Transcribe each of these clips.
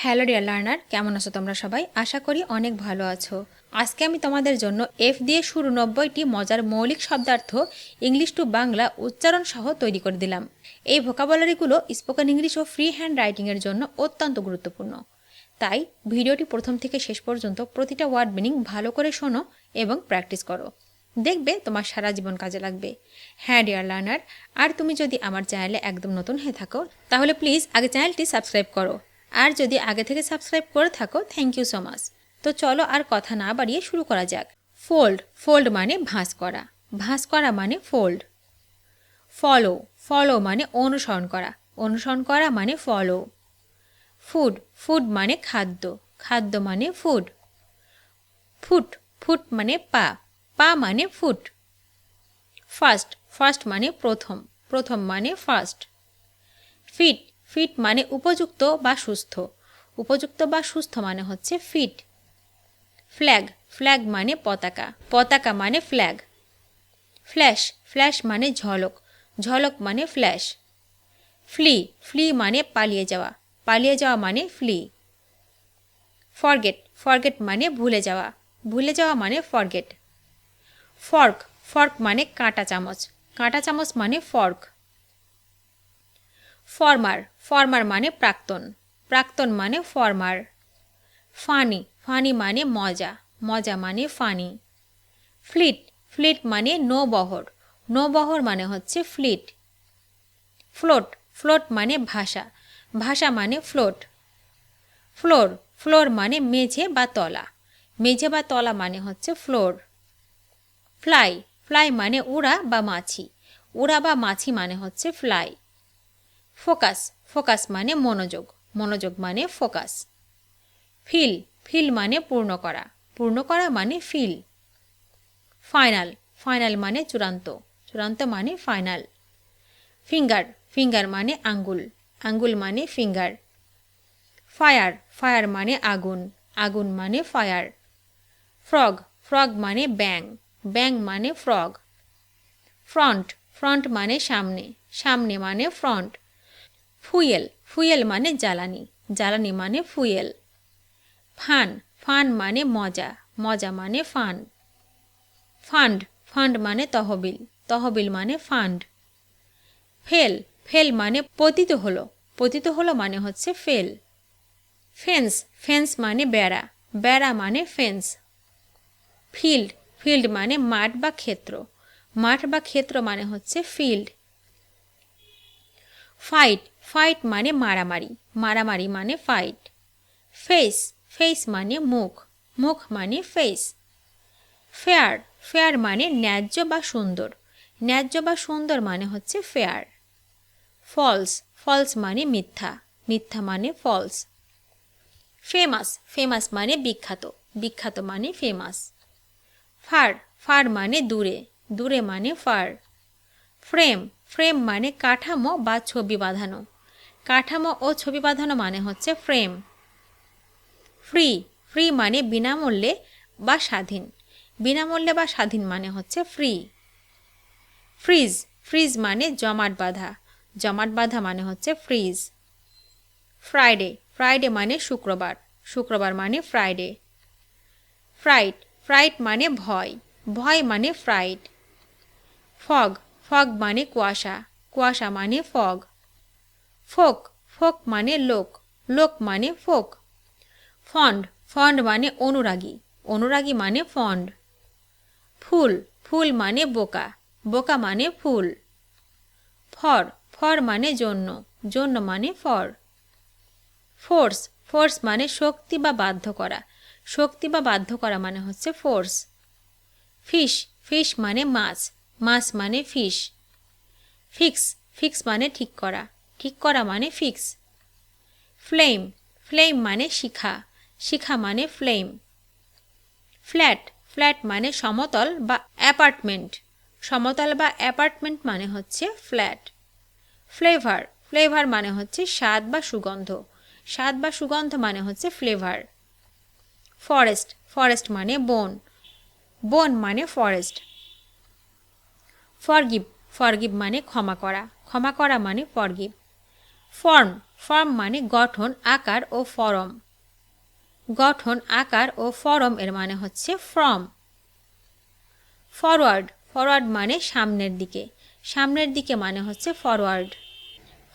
Hello dear learner, কেমন আছো তোমরা সবাই? আশা করি অনেক ভালো আছো। আজকে আমি তোমাদের জন্য এফ দিয়ে শুরু 90টি মজার মৌলিক শব্দার্থ ইংলিশ টু বাংলা উচ্চারণ সহ তৈরি করে দিলাম। এই ভোকাবুলারিগুলো স্পোকেন ইংলিশ ও ফ্রি হ্যান্ড রাইটিংয়ের জন্য অত্যন্ত গুরুত্বপূর্ণ। তাই ভিডিওটি প্রথম থেকে শেষ পর্যন্ত প্রতিটা ওয়ার্ড মিনিং ভালো করে শোনো এবং প্র্যাকটিস করো। দেখবে তোমার সারা জীবন কাজে লাগবে। হ্যাঁ ডিয়ার লার্নার, আর তুমি যদি আমার চ্যানেলে একদম নতুন হয়ে থাকো তাহলে প্লিজ আগে চ্যানেলটি সাবস্ক্রাইব করো। আর যদি আগে থেকে সাবস্ক্রাইব করে থাকো, থ্যাংক ইউ সো মাচ। তো চলো আর কথা না বাড়িয়ে শুরু করা যাক। ফোল্ড, ফোল্ড মানে ভাঁজ করা, ভাঁজ করা মানে ফোল্ড। ফলো, ফলো মানে অনুসরণ করা, অনুসরণ করা মানে ফলো। ফুড, ফুড মানে খাদ্য, খাদ্য মানে ফুড। ফুট, ফুট মানে পা, পা মানে ফুট। ফার্স্ট, ফার্স্ট মানে প্রথম, প্রথম মানে ফার্স্ট। ফিট, ফিট মানে উপযুক্ত বা সুস্থ, উপযুক্ত বা সুস্থ মানে হচ্ছে ফিট। ফ্ল্যাগ, ফ্ল্যাগ মানে পতাকা, পতাকা মানে ফ্ল্যাগ। ফ্ল্যাশ, ফ্ল্যাশ মানে ঝলক, ঝলক মানে ফ্ল্যাশ। ফ্লি, ফ্লি মানে পালিয়ে যাওয়া, পালিয়ে যাওয়া মানে ফ্লি। ফরগেট, ফরগেট মানে ভুলে যাওয়া, ভুলে যাওয়া মানে ফরগেট। ফর্ক, ফর্ক মানে কাঁটা চামচ, কাঁটা চামচ মানে ফর্ক। ফরমার, ফরমার মানে প্রাক্তন, প্রাক্তন মানে ফরমার। ফানি, ফানি মানে মজা, মজা মানে ফানি। ফ্লিট, ফ্লিট মানে নৌবহর, নৌবহর মানে হচ্ছে ফ্লিট। ফ্লোট, ফ্লোট মানে ভাষা, ভাষা মানে ফ্লোট। ফ্লোর, ফ্লোর মানে মেঝে বা তলা, মেঝে বা তলা মানে হচ্ছে ফ্লোর। ফ্লাই, ফ্লাই মানে উড়া বা মাছি, উড়া বা মাছি মানে হচ্ছে ফ্লাই। ফোকাস, ফোকাস মানে মনোযোগ, মনোযোগ মানে ফোকাস। ফিল, ফিল মানে পূর্ণ করা, পূর্ণ করা মানে ফিল। ফাইনাল, ফাইনাল মানে চূড়ান্ত, চূড়ান্ত মানে ফাইনাল। ফিঙ্গার, ফিঙ্গার মানে আঙ্গুল, আঙ্গুল মানে ফিঙ্গার। ফায়ার, ফায়ার মানে আগুন, আগুন মানে ফায়ার। ফ্রগ, ফ্রগ মানে ব্যাং, ব্যাং মানে ফ্রগ। ফ্রন্ট, ফ্রন্ট মানে সামনে, সামনে মানে ফ্রন্ট। ফুয়েল, ফুয়েল মানে জ্বালানি, জ্বালানি মানে ফুয়েল। ফান, ফান মানে মজা, মজা মানে ফান। ফান্ড, ফান্ড মানে তহবিল, তহবিল মানে ফান্ড। ফেল, ফেল মানে পতিত হলো, পতিত হলো মানে হচ্ছে ফেল। ফেন্স, ফেন্স মানে বেড়া, বেড়া মানে ফেন্স। ফিল্ড, ফিল্ড মানে মাঠ বা ক্ষেত্র, মাঠ বা ক্ষেত্র মানে হচ্ছে ফিল্ড। ফাইট, ফাইট মানে মারামারি, মারামারি মানে ফাইট। ফেস, ফেস মানে মুখ, মুখ মানে ফেস। ফেয়ার, ফেয়ার মানে ন্যায্য বা সুন্দর, ন্যায্য বা সুন্দর মানে হচ্ছে ফেয়ার। ফলস, ফলস মানে মিথ্যা, মিথ্যা মানে ফলস। ফেমাস, ফেমাস মানে বিখ্যাত, বিখ্যাত মানে ফেমাস। ফার, ফার মানে দূরে, দূরে মানে ফার। ফ্রেম, ফ্রেম মানে কাঠামো বা ছবি বাঁধানো, কাঠামো ও ছবি বাঁধানো মানে হচ্ছে ফ্রেম। ফ্রি, ফ্রি মানে বিনামূল্যে বা স্বাধীন, বিনামূল্যে বা স্বাধীন মানে হচ্ছে ফ্রি। ফ্রিজ, ফ্রিজ মানে জমাট বাঁধা, জমাট বাঁধা মানে হচ্ছে ফ্রিজ। ফ্রাইডে, ফ্রাইডে মানে শুক্রবার, শুক্রবার মানে ফ্রাইডে। ফ্রাইট, ফ্রাইট মানে ভয়, ভয় মানে ফ্রাইট। ফগ, ফগ মানে কুয়াশা, কুয়াশা মানে ফগ। ফোক, ফোক মানে লোক, লোক মানে ফোক। ফন্ড, ফন্ড মানে অনুরাগী, অনুরাগী মানে ফন্ড। ফুল, ফুল মানে বোকা, বোকা মানে ফুল। ফর, ফর মানে জন্য, জন্য মানে ফর। ফোর্স, ফোর্স মানে শক্তি বা বাধ্য করা, শক্তি বা বাধ্য করা মানে হচ্ছে ফোর্স। ফিশ, ফিশ মানে মাছ, মাছ মানে ফিশ। ফিক্স, ফিক্স মানে ঠিক করা, ঠিক করা মানে ফিক্স। ফ্লেম, ফ্লেম মানে শিখা, শিখা মানে ফ্লেম। ফ্ল্যাট, ফ্ল্যাট মানে সমতল বা অ্যাপার্টমেন্ট, সমতল বা অ্যাপার্টমেন্ট মানে হচ্ছে ফ্ল্যাট। ফ্লেভার, ফ্লেভার মানে হচ্ছে স্বাদ বা সুগন্ধ, স্বাদ বা সুগন্ধ মানে হচ্ছে ফ্লেভার। ফরেস্ট, ফরেস্ট মানে বন, বন মানে ফরেস্ট। ফরগিভ, ফরগিভ মানে ক্ষমা করা, ক্ষমা করা মানে ফরগিভ। ফর্ম, ফর্ম মানে গঠন, আকার ও ফরম। গঠন, আকার ও ফরম এর মানে হচ্ছে ফ্রম। ফরওয়ার্ড, ফরওয়ার্ড মানে সামনের দিকে, সামনের দিকে মানে হচ্ছে ফরওয়ার্ড।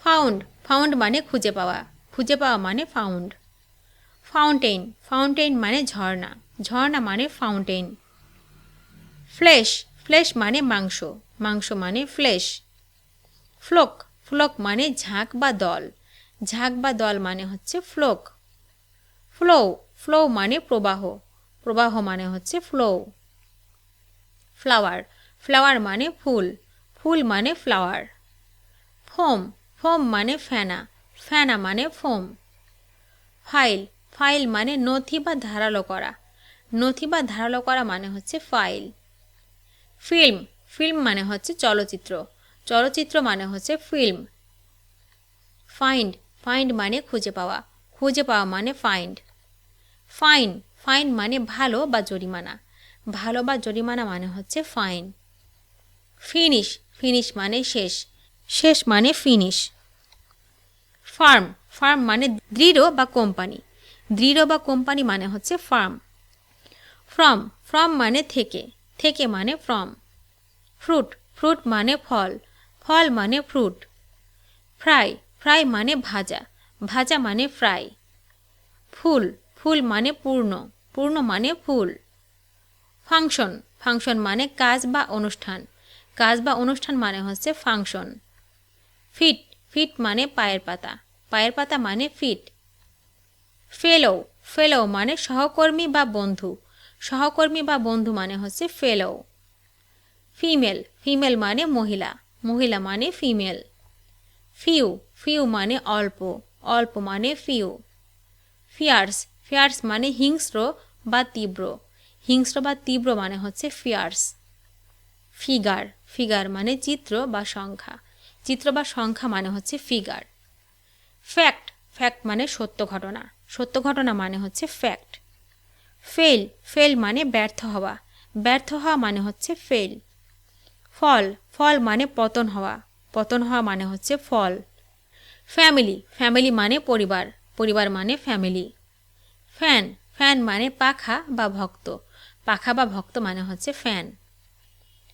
ফাউন্ড, ফাউন্ড মানে খুঁজে পাওয়া, খুঁজে পাওয়া মানে ফাউন্ড। ফাউন্টেন, ফাউন্টেন মানে ঝর্ণা, ঝর্ণা মানে ফাউন্টেন। ফ্লেশ, ফ্লেশ মানে মাংস, মাংস মানে ফ্লেশ। ফ্লোক, ফ্লোক মানে ঝাঁক বা দল, ঝাঁক বা দল মানে হচ্ছে ফ্লোক। ফ্লো, ফ্লো মানে প্রবাহ, প্রবাহ মানে হচ্ছে ফ্লো। ফ্লাওয়ার, ফ্লাওয়ার মানে ফুল, ফুল মানে ফ্লাওয়ার। ফোম, ফোম মানে ফেনা, ফেনা মানে ফোম। ফাইল, ফাইল মানে নথি বা ধারালো করা, নথি বা ধারালো করা মানে হচ্ছে ফাইল। ফিল্ম, ফিল্ম মানে হচ্ছে চলচ্চিত্র, চলচ্চিত্র মানে হচ্ছে ফিল্ম। ফাইন্ড, ফাইন্ড মানে খুঁজে পাওয়া, খুঁজে পাওয়া মানে ফাইন্ড। ফাইন, ফাইন মানে ভালো বা জরিমানা, ভালো বা জরিমানা মানে হচ্ছে ফাইন। ফিনিশ, ফিনিশ মানে শেষ, শেষ মানে ফিনিশ। ফার্ম, ফার্ম মানে দৃঢ় বা কোম্পানি, দৃঢ় বা কোম্পানি মানে হচ্ছে ফার্ম। ফ্রম, ফ্রম মানে থেকে, থেকে মানে ফ্রম। ফ্রুট, ফ্রুট মানে ফল, ফল মানে ফ্রুট। ফ্রাই, ফ্রাই মানে ভাজা, ভাজা মানে ফ্রাই। ফুল, ফুল মানে পূর্ণ, পূর্ণ মানে ফুল। ফাংশন, ফাংশন মানে কাজ বা অনুষ্ঠান, কাজ বা অনুষ্ঠান মানে হচ্ছে ফাংশন। ফিট, ফিট মানে পায়ের পাতা, পায়ের পাতা মানে ফিট। ফেলো, ফেলো মানে সহকর্মী বা বন্ধু, সহকর্মী বা বন্ধু মানে হচ্ছে ফেলো। ফিমেল, ফিমেল মানে মহিলা, মহিলা মানে ফিমেল। ফিউ, ফিউ মানে অল্প, অল্প মানে ফিউ। ফিয়ার্স, ফিয়ার্স মানে হিংস্র বা তীব্র, হিংস্র বা তীব্র মানে হচ্ছে ফিয়ার্স। ফিগার, ফিগার মানে চিত্র বা সংখ্যা, চিত্র বা সংখ্যা মানে হচ্ছে ফিগার। ফ্যাক্ট, ফ্যাক্ট মানে সত্য ঘটনা, সত্য ঘটনা মানে হচ্ছে ফ্যাক্ট। ফেল, ফেল মানে ব্যর্থ হওয়া, ব্যর্থ হওয়া মানে হচ্ছে ফেল। ফল, ফল মানে পতন হওয়া, পতন হওয়া মানে হচ্ছে ফল। ফ্যামিলি, ফ্যামিলি মানে পরিবার, পরিবার মানে ফ্যামিলি। ফ্যান, ফ্যান মানে পাখা বা ভক্ত, পাখা বা ভক্ত মানে হচ্ছে ফ্যান।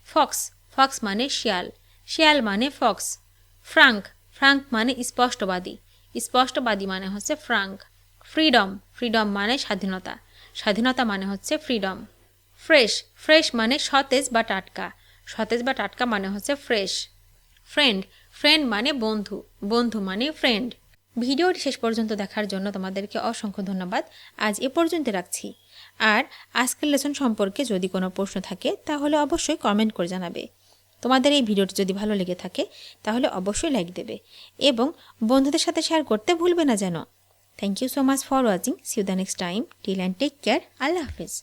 ফক্স, ফক্স মানে শিয়াল, শিয়াল মানে ফক্স। ফ্রাঙ্ক, ফ্রাঙ্ক মানে স্পষ্টবাদী, স্পষ্টবাদী মানে হচ্ছে ফ্রাঙ্ক। ফ্রিডম, ফ্রিডম মানে স্বাধীনতা, স্বাধীনতা মানে হচ্ছে ফ্রিডম। ফ্রেশ, ফ্রেশ মানে সতেজ বা টাটকা, সতেজ বা টাটকা মানে হচ্ছে ফ্রেশ। ফ্রেন্ড, ফ্রেন্ড মানে বন্ধু, বন্ধু মানে ফ্রেন্ড। ভিডিওটি শেষ পর্যন্ত দেখার জন্য তোমাদেরকে অসংখ্য ধন্যবাদ। আজ এ পর্যন্ত রাখছি। আর আজকের লেসন সম্পর্কে যদি কোনো প্রশ্ন থাকে তাহলে অবশ্যই কমেন্ট করে জানাবে। তোমাদের এই ভিডিওটি যদি ভালো লেগে থাকে তাহলে অবশ্যই লাইক দেবে এবং বন্ধুদের সাথে শেয়ার করতে ভুলবে না যেন। Thank you so much for watching. See you the next time. Till and take care. আল্লাহ হাফেজ।